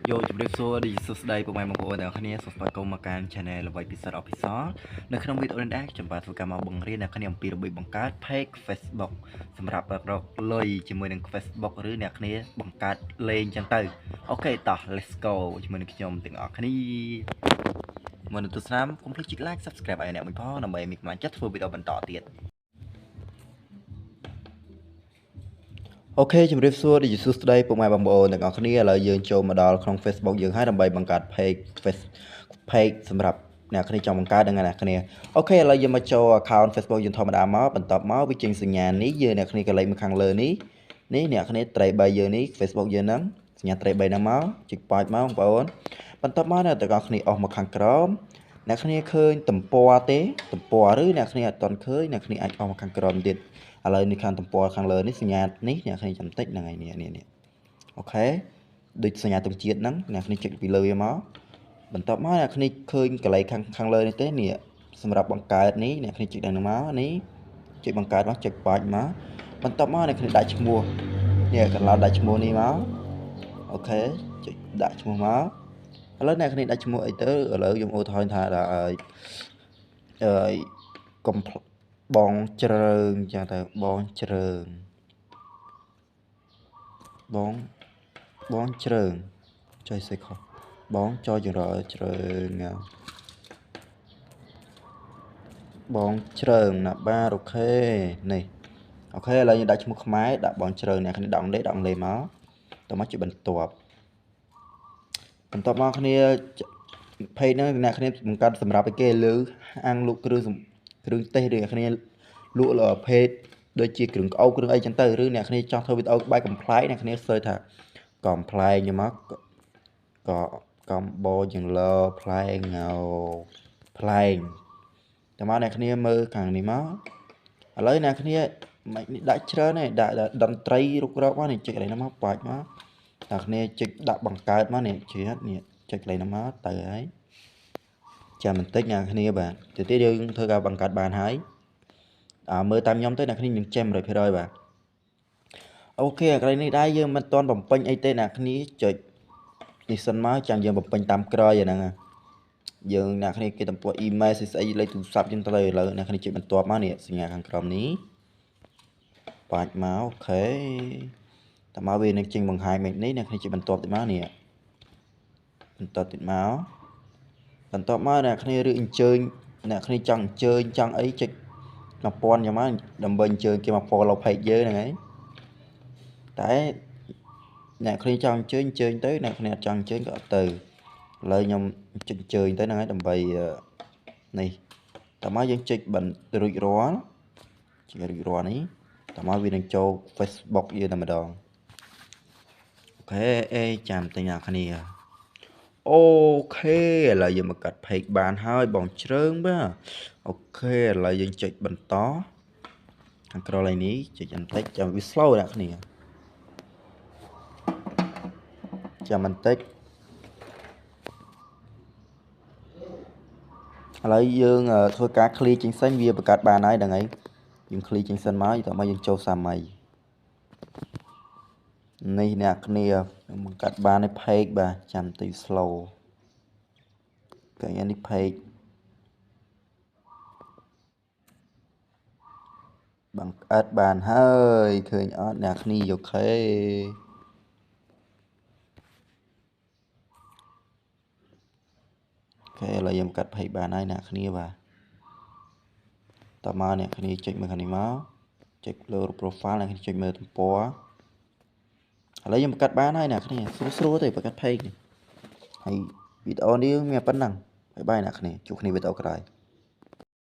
Yo, chụp đẹp xua đi số đây của mày một bộ nào khania số spot công makan channel là vậy episode officer. Nơi trong video này chúng ta sẽ cầm vào bằng riêng là khania bị bằng card page Facebook. សម្រាប់រកលុយជាមួយនឹង Facebook ឬអ្នកគ្នាបង្កើតលេងចឹងទៅអូខេតោះ let's go ជាមួយនឹងខ្ញុំទាំងអស់គ្នាមុននឹងទស្សនាកុំភ្លេចចុច like subscribe ឲ្យអ្នកមួយផងដើម្បីមានកម្លាំងចិត្តធ្វើវីដេអូបន្តទៀតអូខេជម្រាបសួរដូចជាសួស្តីពុកម៉ែបងប្អូនទាំងអស់គ្នាឥឡូវយើងចូលមកដល់ក្នុង Facebook យើងហើយដើម្បីបង្កើត page សម្រាប់អ្នកគ្នាចង់បង្កើតdenganអ្នកគ្នាអូខេឥឡូវយើងមកចូល account Facebook យើងធម្មតាមកបន្ទាប់មកវាចេញសញ្ញានេះយើងអ្នកគ្នាក៏លេខមកខាងលើនេះអ្នកគ្នាត្រី3យើងនេះ Facebook យើងហ្នឹងសញ្ញាត្រី3ហ្នឹងមកចុចប៉ាច់មកបងប្អូនបន្ទាប់មកអ្នកទាំងអស់គ្នាអស់មកខាងក្រោមអ្នកគ្នាឃើញទំព័រទេទំព័រឬអ្នកគ្នាអត់ទាន់ឃើញអ្នកគ្នាអាចអស់មកខាងក្រោមទៀតឥឡូវនេះខាងទំព័រខាងលើនេះសញ្ញានេះអ្នកគ្នាចាំតិចហ្នឹងហើយនេះអូខេដូចសញ្ញាទង់ជាតិហ្នឹងអ្នកគ្នាចុចពីលើវាមកបន្ទាប់មកអ្នកគ្នាឃើញកន្លែងខាងលើនេះទេនេះសម្រាប់បង្កើតនេះអ្នកគ្នាចុចដល់មកនេះចុចបង្កើតមកចុចបាច់មកបន្ទាប់មកអ្នកគ្នាដាក់ឈ្មោះនេះកន្លោដាក់ឈ្មោះនេះមកអូខេចុចដាក់ឈ្មោះមកឥឡូវអ្នកគ្នាដាក់ឈ្មោះអីទៅឥឡូវខ្ញុំឧទាហរណ៍ថាដាក់កុំបងជ្រើងចឹងទៅបងជ្រើងបងជ្រើងចុចសេខបងចចរជ្រើងបងជ្រើងណាបាទអូខេនេះអូខេឥឡូវយើងដាក់ឈ្មោះខ្មែរដាក់បងជ្រើងអ្នកគ្នាដាក់អង់គ្លេសមកតមកជាបន្ទាប់មកគ្នាភេទហ្នឹងអ្នកគ្នាបង្កើតសម្រាប់ឲ្យគេលើអាំងលក់គ្រឿងទេសឬអ្នកគ្នាលក់លើភេទដូចជាគ្រឿងក្អោបគ្រឿងអីចឹងទៅឬអ្នកគ្នាចង់ធ្វើវីដេអូបែបកំ pl ែងអ្នកគ្នាសើចថាកំ pl ែងមកក៏កំបោជាងលផ្លែងផ្លែងតែមកអ្នកគ្នាមើលខាងនេះមកឥឡូវអ្នកគ្នាមិនដាក់ច្រើនទេដាក់តន្ត្រីរុករកមកនេះចុចកន្លែងហ្នឹងមកបាច់មកអ្នកគ្នាចុចដាក់បង្កើតមកនេះជឿនេះចុចកន្លែងហ្នឹងមកទៅហើយចាំបន្តិចអ្នកគ្នាបាទទៅទៀតយើងធ្វើការបង្កើតបានហើយមើលតាមខ្ញុំទៅអ្នកគ្នានឹងចេះ 100% បាទអូខេកន្លែងនេះដែរយើងមិនទាន់បំពេញអីទេអ្នកគ្នាចុចនេះសិនមកចាំយើងបំពេញតាមក្រោយអាហ្នឹងយើងអ្នកគ្នាគេទំព័រ email ស្អីលេខទូរស័ព្ទយើងទៅឥឡូវអ្នកគ្នាចុចបន្ទាប់មកនេះសញ្ញាខាងក្រោមនេះបាច់មកអូខេតើមកវានឹងចេញបង្ហាញមិននេះអ្នកគ្នាចុចបន្ទាប់ទៀតមកនេះបន្តទៀតមកបន្ទាប់មកអ្នកគ្នាឬអញ្ជើញអ្នកគ្នាចង់អញ្ជើញចង់អីចុច1000យ៉ាងមកដើម្បីអញ្ជើញគេមក follow page យើងហ្នឹងហើយតែអ្នកគ្នាចង់អញ្ជើញទៅអ្នកគ្នាអត់ចង់អញ្ជើញក៏អត់ទៅឥឡូវខ្ញុំចុចអញ្ជើញទៅហ្នឹងហើយដើម្បីនេះតើមកយើងចុចបន្រួចរាល់ចុចរួចរាល់នេះតើមកវានឹងចូល Facebook យើងតែម្ដងអូខេអេចាំតែអ្នកគ្នាអូខេឥឡូវយើងមកកាត់ page បានហើយបងជ្រើងបាទអូខេឥឡូវយើងចុចបន្តខាងក្រោយនេះចុចបន្តិចចាំវា slow អ្នកគ្នាចាំបន្តិចឥឡូវយើងធ្វើការ clear ចេញសិនវាបង្កើតបានហើយហ្នឹងហើយយើង clear ចេញសិនមកតោះមកយើងចូលសាមីនេះអ្នកគ្នាបង្កើតបានឲ្យ page បាទចាំតិច slow កាលនេះ page បង្កើតបានហើយឃើញអត់អ្នកគ្នាអូខេឥឡូវយើងបង្កើត page បានហើយអ្នកគ្នាបាទតើមកអ្នកគ្នាចុចមើលខាងនេះមកចុចលើ profile អ្នកគ្នាចុចមើលទំព័រឥឡូវយើងបង្កើតបានហើយអ្នកគ្នាស្រួលទេបង្កើត page នេះហើយវីដេអូនេះមានប៉ុណ្ណឹងបាយបាយអ្នកគ្នាជួបគ្នាវីដេអូក្រោយ